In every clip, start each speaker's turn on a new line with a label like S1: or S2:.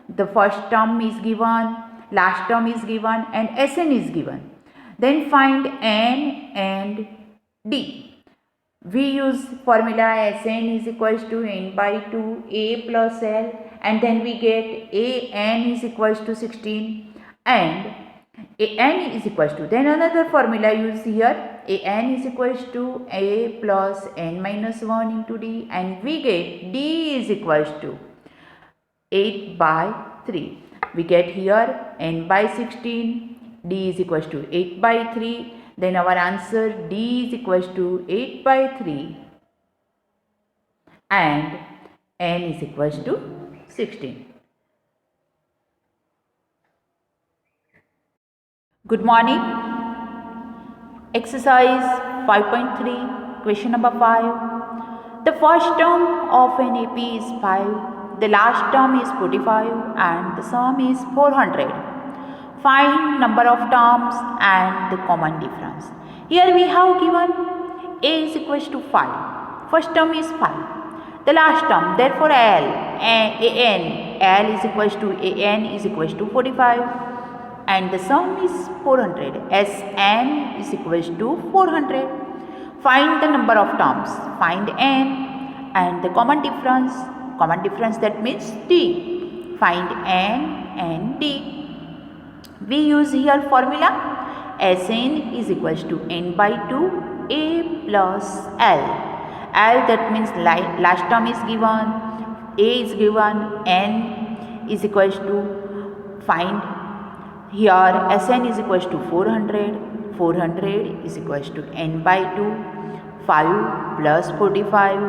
S1: The first term is given, last term is given, and Sn is given. Then find n and d. We use formula Sn is equals to n by 2 a plus l, and then we get an is equals to 16 and an is equals to, then another formula used here, an is equals to a plus n minus 1 into d, and we get d is equals to 8 by 3. We get here n by 16, d is equals to 8 by 3. Then our answer d is equals to 8 by 3 and n is equals to 16. Good morning. Exercise 5.3, question number 5. The first term of an AP is 5, the last term is 45 and the sum is 400. Find number of terms and the common difference. Here we have given a is equals to 5. First term is 5. The last term, therefore an is equals to an is equals to 45 and the sum is 400. Sn is equals to 400. Find the number of terms. Find n and the common difference. Common difference, that means d. Find n and d. We use here formula Sn is equals to n by 2 a plus l. L, that means last term is given, a is given, n is equals to, find here Sn is equals to 400. 400 is equals to n by 2, 5 plus 45,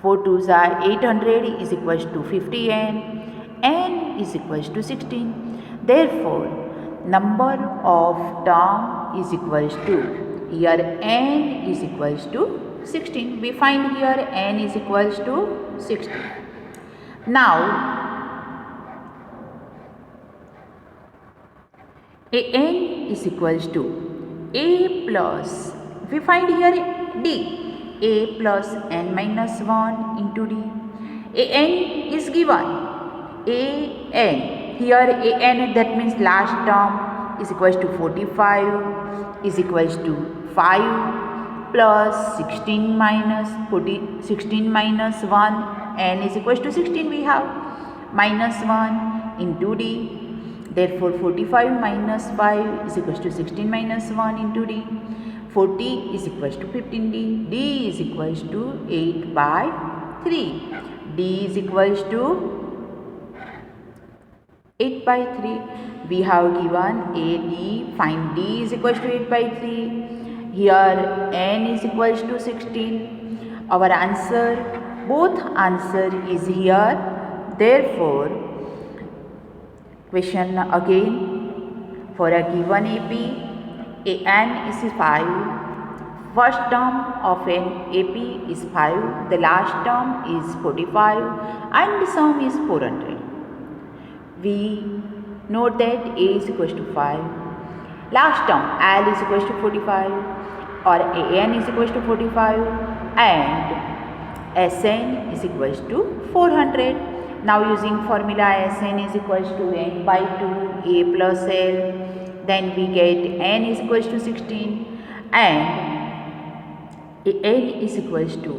S1: 4 2s are 800 is equals to 50n, n is equals to 16. Therefore, number of term is equals to, here n is equals to 16. We find here n is equals to 16. Now, an is equals to a plus, we find here d, a plus n minus 1 into d. An is given, an. Here an, that means last term, is equals to 45 is equals to 5 plus 16 minus 16 minus 1, n is equals to 16 we have, minus 1 into d. Therefore 45 minus 5 is equals to 16 minus 1 into d. 40 is equals to 15d. d is equals to 8 by 3. d is equals to 8 by 3. We have given a d. Find d is equals to 8 by 3. Here n is equals to 16. Our answer, both answer is here. Therefore, question again, for a given AP, an is 5. First term of an AP is 5. The last term is 45 and the sum is 400. We note that a is equals to 5. Last term l is equals to 45 or an is equals to 45 and Sn is equals to 400. Now using formula Sn is equals to n by 2 a plus l, then we get n is equals to 16 and n is equals to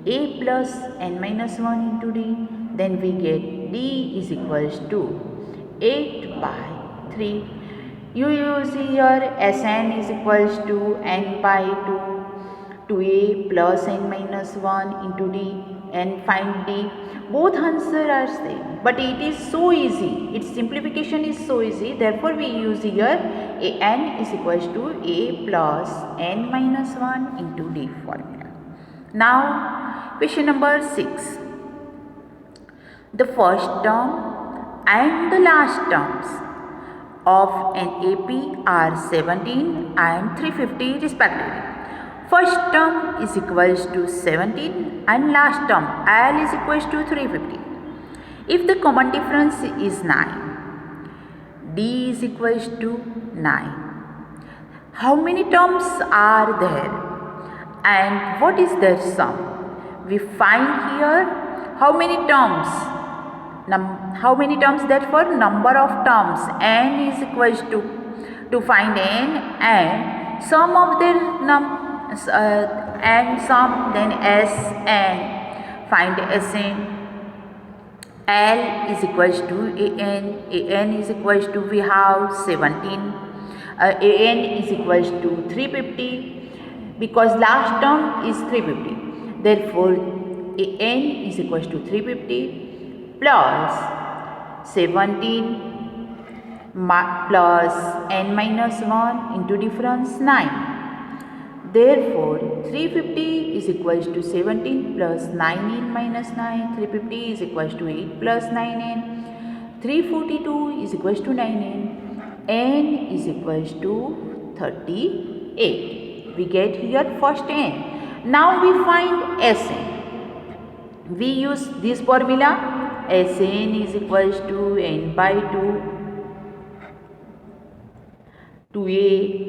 S1: a plus n minus 1 into d, then we get d is equals to 8 by 3. You use here Sn is equals to n by 2 a plus n minus 1 into d and find d. Both answers are same, but it is so easy. Its simplification is so easy. Therefore, we use here an is equals to a plus n minus 1 into d formula. Now, question number 6. The first term and the last terms of an AP are 17 and 350 respectively. First term is equals to 17 and last term L is equals to 350. If the common difference is 9, D is equals to 9. How many terms are there and what is their sum? We find here how many terms. how many terms? Therefore, number of terms n is equals to find n and sum of their and sum, then s n, find Sn. L is equals to an is equals to, we have 17, an is equals to 350 because last term is 350. Therefore, an is equals to 350 plus 17 plus n minus 1 into difference 9. Therefore, 350 is equals to 17 plus 9n minus 9. 350 is equals to 8 plus 9n. 342 is equals to 9n. N is equals to 38. We get here first n. Now we find Sn. We use this formula. Sn is equals to n by 2a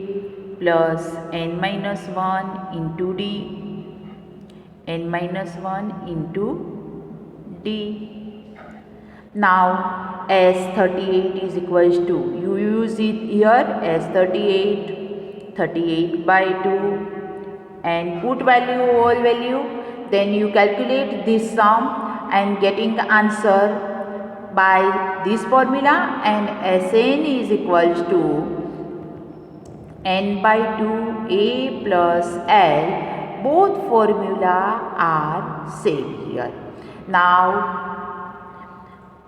S1: plus n minus 1 into d, n minus 1 into d. Now S38 is equals to, you use it here S38, 38 by 2 and put value, all value, then you calculate this sum and getting the answer by this formula, and Sn is equals to n by 2 a plus l. Both formula are same here. Now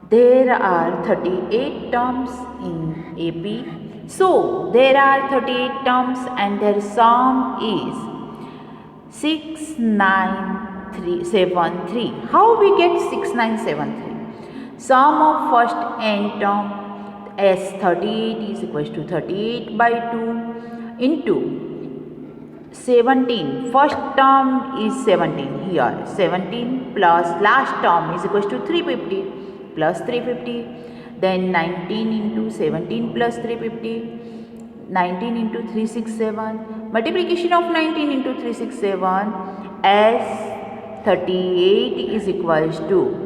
S1: there are 38 terms in AP. So there are 38 terms and their sum is 6973. How we get 6973? Sum of first n term S38 is equals to 38 by 2 into 17. First term is 17 here. 17 plus last term is equals to 350 plus 350. Then 19 into 17 plus 350. 19 into 367. Multiplication of 19 into 367. S38 is equals to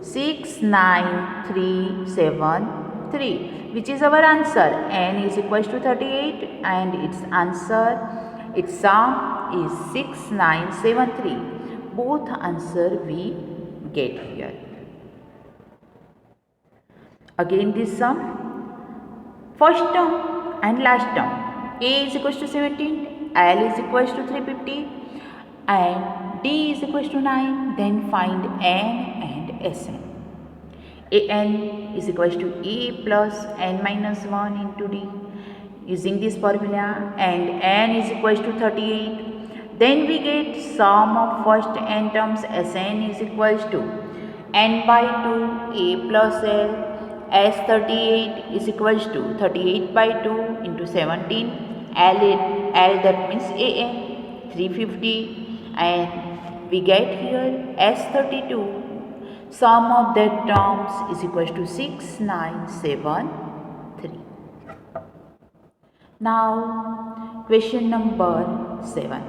S1: 69373, which is our answer. N is equals to 38 and its answer, its sum is 6973. Both answer we get here. Again this sum, first term and last term. A is equals to 17, L is equals to 350 and D is equals to 9. Then find N and Sn. An is equals to A plus n minus 1 into D using this formula, and n is equals to 38. Then we get sum of first n terms. Sn is equals to n by 2 A plus L. S38 is equals to 38 by 2 into 17. L that means An 350, and we get here S32. Sum of that terms is equals to 6973. Now question number 7.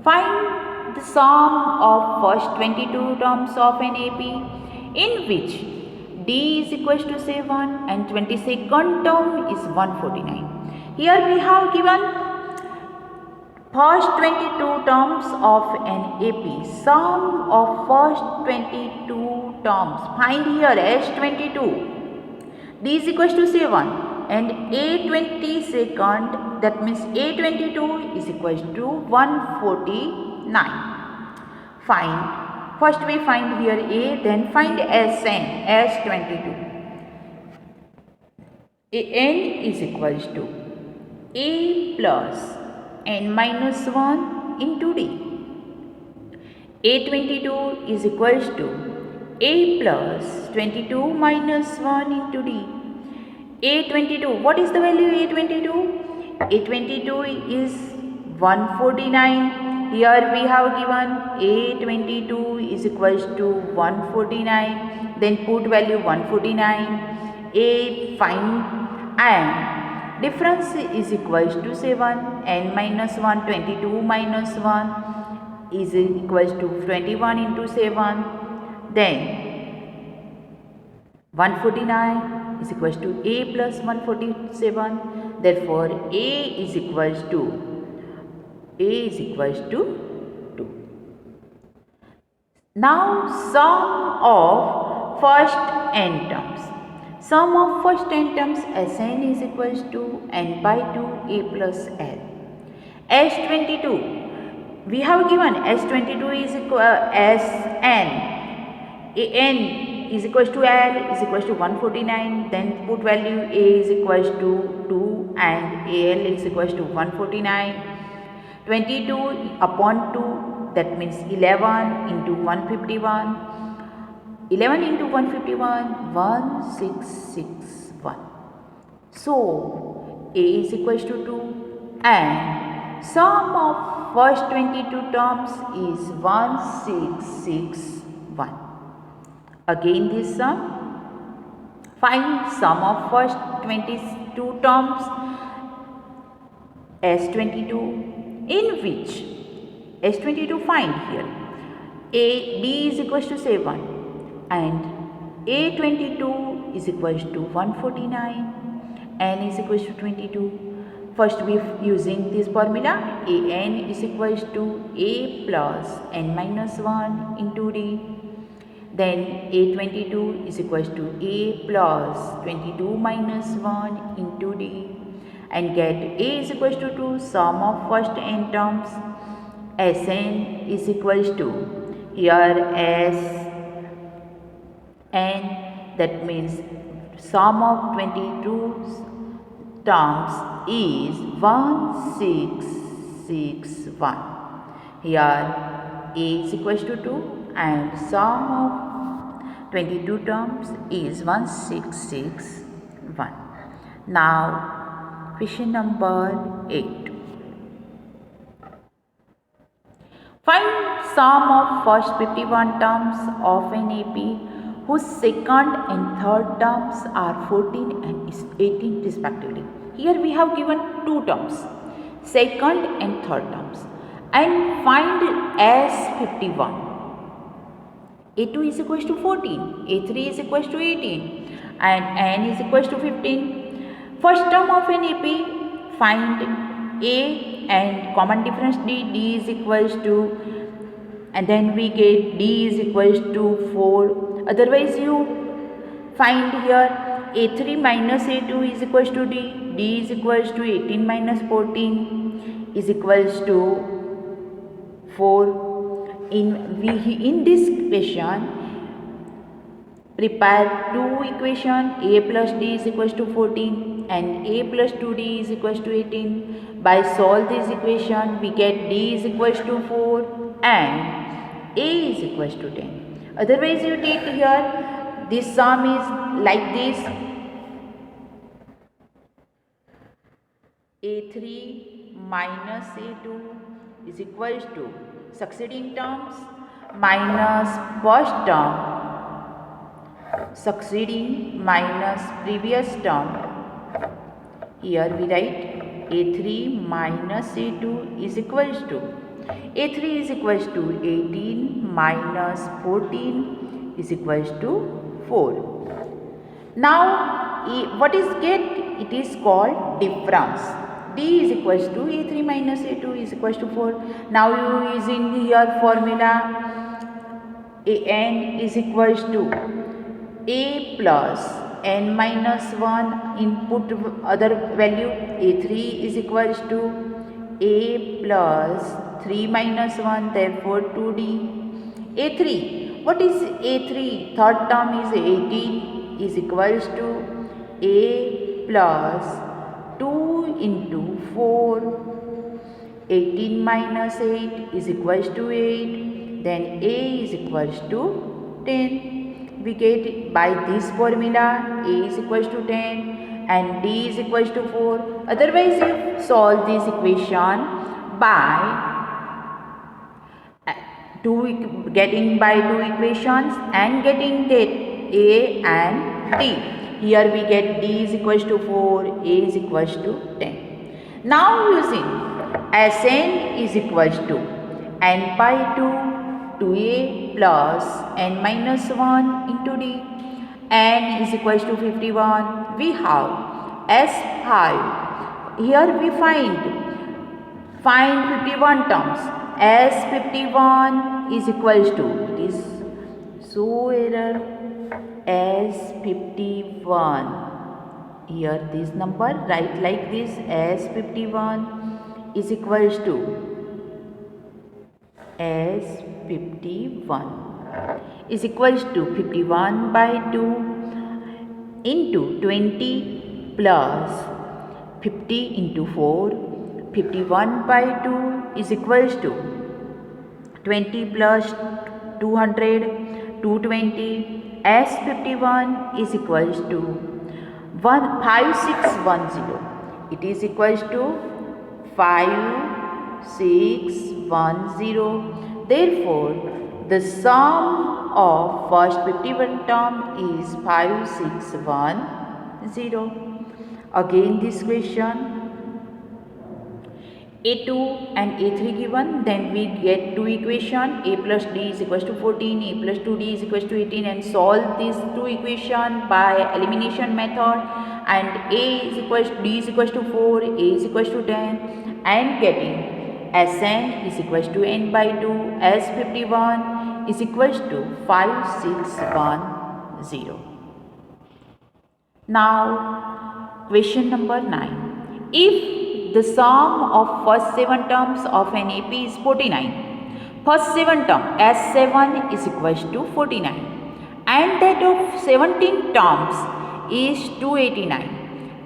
S1: Find the sum of first 22 terms of an AP in which D is equals to 7 and 22nd term is 149. Here we have given first 22 terms of an AP. Sum of first 22 terms. Find here S22. D is equals to 7 and A22nd, that means A22 is equals to 149. Find. First we find here A, then find Sn, S22. An is equals to A plus n minus 1 into D. A22 is equals to A plus 22 minus 1 into D. A22, what is the value A22? A22 is 149. Here we have given A22 is equals to 149. Then put value 149. A find and difference is equals to 7. N minus 1, 22 minus 1 is equals to 21 into 7. Then 149 is equals to a plus 147. Therefore, a is equals to 2. Now, sum of first n terms. Sum of first n terms Sn is equals to n by 2 a plus l. S22, we have given S22 is equal Sn. N is equals to L is equals to 149. Then put value a is equals to 2 and Al is equals to 149. 22 upon 2, that means 11 into 151. 11 into 151, 1661. So, a is equals to 2 and sum of first 22 terms is 1661. Again this sum, find sum of first 22 terms S22, in which S22 find here a b is equals to 7 and a22 is equals to 149, n is equals to 22. First we using this formula, an is equals to a plus n minus 1 into d. Then a22 is equals to a plus 22 minus 1 into d, and get a is equals to 2. Sum of first n terms Sn is equals to, here Sn, that means sum of 22 terms is 1661. Here a is equals to 2 and sum of 22 terms is 1661. Now, question number 8. Find sum of first 51 terms of an AP whose second and third terms are 14 and 18 respectively. Here we have given two terms, second and third terms, and find S51. A2 is equals to 14, A3 is equals to 18 and n is equals to 15. First term of an AP, find A and common difference d is equals to, and then we get d is equals to 4. Otherwise you find here A3 minus A2 is equals to d is equals to 18 minus 14 is equals to 4. In this question, prepare two equation, a plus d is equals to 14 and a plus 2d is equals to 18. By solve this equation, we get d is equals to 4 and a is equals to 10. Otherwise you take here, this sum is like this, a3 minus a2 is equals to succeeding terms minus first term, succeeding minus previous term. Here we write a3 minus a2 is equals to, a3 is equals to 18 minus 14 is equals to 4. Now what is get? It is called difference. D is equals to a3 minus a2 is equals to 4. Now you using here formula, an is equals to a plus n minus 1, input other value, a3 is equals to a plus 3 minus 1, therefore 2d. a3, what is a3? Third term is 18 is equals to a plus 2 into 4, 18 minus 8 is equals to 8, then a is equals to 10. We get by this formula, a is equals to 10 and d is equals to 4. Otherwise you solve this equation by getting by two equations and getting that a and d. Here we get d is equals to 4, a is equals to 10. Now using Sn is equals to n by 2 to a plus n minus 1 into d, n is equals to 51. We have S5. Here we find 51 terms. S51 is equals to, it is so error, S51. Here this number, write like this, S51 is equals to S51 is equals to 51 by 2 into 20 plus 50 into 4. 51 by 2 is equals to 20 plus 200, 220. S51 is equals to 5610. It is equals to 5610. Therefore, the sum of first 51 term is 5610. Again this question, A2 and A3 given, then we get two equation, A plus D is equals to 14, A plus 2D is equals to 18, and solve these two equation by elimination method, and D is equals to 4, A is equals to 10, and getting Sn is equals to n by 2, S51 is equals to 5610. Now question number 9. If the sum of first 7 terms of an AP is 49. First 7 term S7 is equals to 49, and that of 17 terms is 289.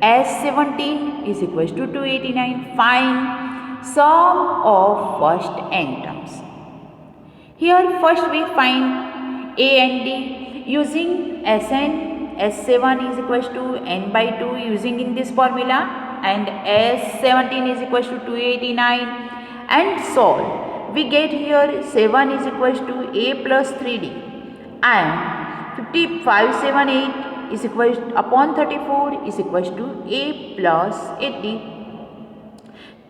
S1: S17 is equals to 289. Find sum of first n terms. Here first we find A and D using Sn. S7 is equals to n by 2 using in this formula, and S17 is equals to 289, and solve. We get here 7 is equals to A plus 3D, and 558 is equals to upon 34 is equals to A plus 8D.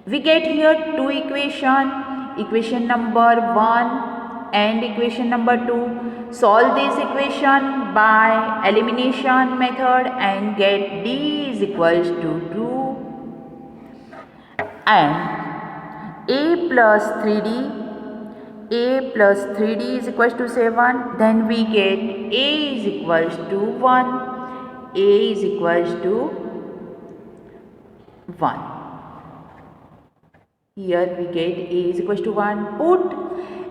S1: We get here two equation number 1 and equation number 2. Solve this equation by elimination method and get D is equals to 2 and A plus 3D is equals to 7. Then we get A is equals to 1. A is equals to 1. Here we get A is equals to 1. Put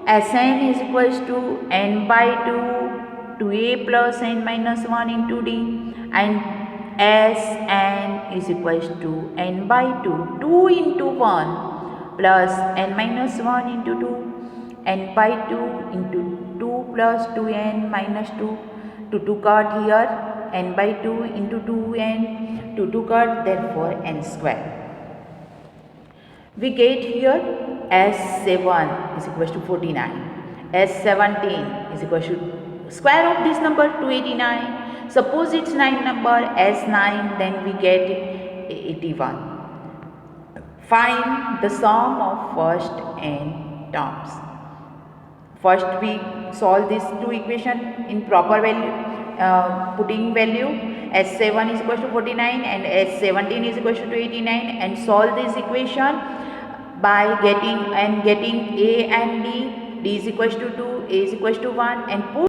S1: Sn is equals to n by 2 to A plus n minus 1 into D, and Sn is equals to n by 2, 2 into 1 plus n minus 1 into 2, n by 2 into 2 plus 2n minus 2, to 2 cut here, n by 2 into 2n, to 2 cut, therefore n square. We get here S7 is equals to 49, S17 is equals to square of this number 289. Suppose it's 9 number, S9, then we get 81. Find the sum of first n terms. First we solve these two equations in proper value, putting value. S7 is equals to 49 and S17 is equals to 289, and solve this equation by getting A and D. D is equals to 2, A is equals to 1, and put